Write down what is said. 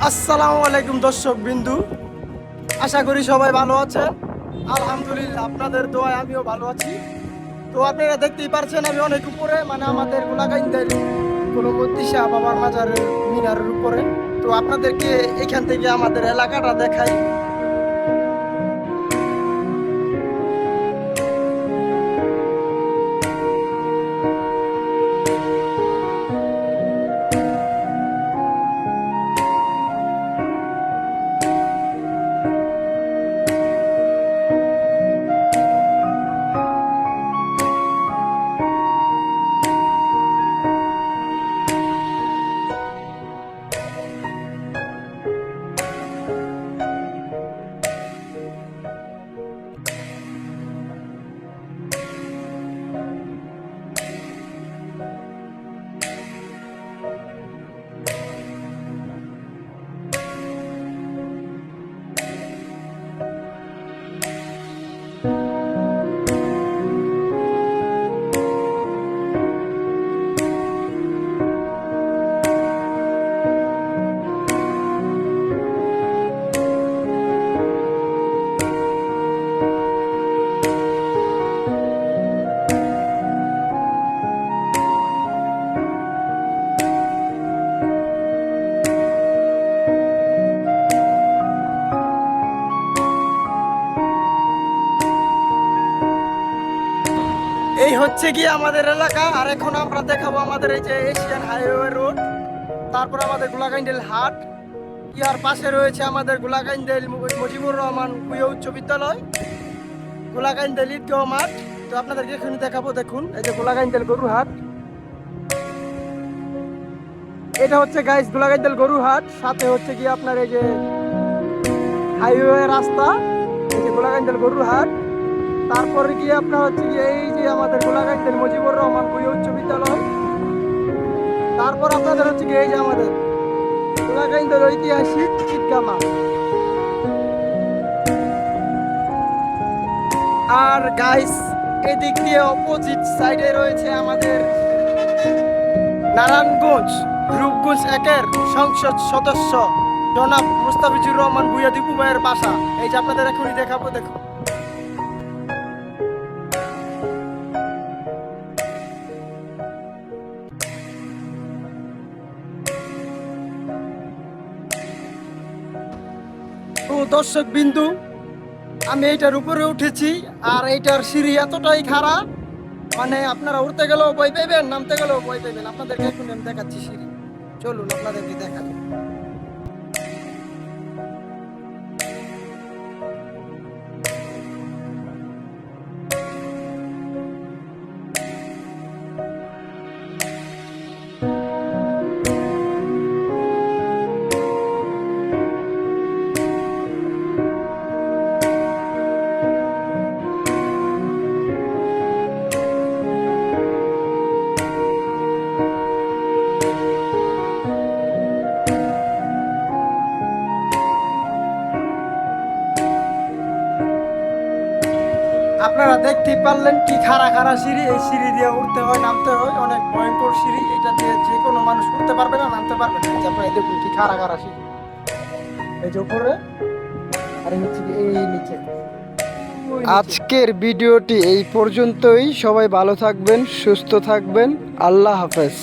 আসসালামু আলাইকুম দর্শক বিন্দু, আশা করি সবাই ভালো আছেন। আলহামদুলিল্লাহ, আপনাদের দোয়ায় আমিও ভালো আছি। তো আপনারা দেখতেই পারছেন আমি অনেক উপরে, মানে আমাদের গোলাগাইন্দের কোনো মতিশা বাবার মাজারের মিনারের উপরে। তো আপনাদেরকে এখান থেকে আমাদের এলাকাটা দেখাই। এই হচ্ছে কি আমাদের এলাকা। আর এখন আমরা দেখাবো আমাদের এই যে এশিয়ান হাইওয়ে রোড, তারপর আমাদের গোলাগাইন্ডেল হাট, ইয়ার পাশে রয়েছে আমাদের গোলাগাইন্ডেল মুজিবুর রহমান ভূঁইয়া উচ্চ বিদ্যালয়, গোলাগাইন্ডেল ঈদগাঁও মাঠ। তো আপনাদেরকে এখনই দেখাবো, দেখুন এই যে গোলাগাইন্ডেল গরুর হাট। এটা হচ্ছে গাইস গোলাগাইন্ডেল গরুর হাট, সাথে হচ্ছে কি আপনার এই যে হাইওয়ে রাস্তা, এই যে গোলাগাইন্ডেল গরুর হাট। তারপরে গিয়ে আপনার হচ্ছে কি এই যে আমাদের গোলাগাইন্ডেল মুজিবুর রহমান ভূঁইয়া উচ্চ বিদ্যালয়। তারপর আপনাদের হচ্ছে কি এই যে আমাদের গোলাগাইন্ডেল ঐতিহাসিক ঈদগাহ মাঠ। আর গাইস এদিক দিয়ে অপোজিট সাইডে রয়েছে আমাদের নারায়ণগঞ্জ রূপগঞ্জ একের সংসদ সদস্য জনাব মুস্তাফিজুর রহমান ভূঁইয়া দীপু ভাইয়ের বাসা। এই যে আপনাদের এখনই দেখাবো, দেখুন। তো দর্শক বিন্দু, আমি এইটার উপরে উঠেছি, আর এইটার সিঁড়ি এতটাই খারাপ, মানে আপনারা উঠতে গেলেও ভয় পাইবেন, নামতে গেলেও ভয় পাইবেন। আপনাদেরকে এখন আমি দেখাচ্ছি সিঁড়ি, চলুন আপনাদেরকে দেখাই। আপনারা দেখতেই পারলেন কি খাড়া খাড়া সিঁড়ি। এই সিঁড়ি দিয়ে উঠতে হয়, নামতে হয়, অনেক ভয়ঙ্কর সিঁড়ি। এটা দিয়ে যে কোনো মানুষ উঠতে পারবে না, নামতে পারবে না। এই যে আপনারা দেখুন কি খাড়া খাড়া সিঁড়ি, এই যে উপরে, আর এই হচ্ছে এই নিচে। আজকের ভিডিওটি এই পর্যন্তই। সবাই ভালো থাকবেন, সুস্থ থাকবেন। আল্লাহ হাফেজ।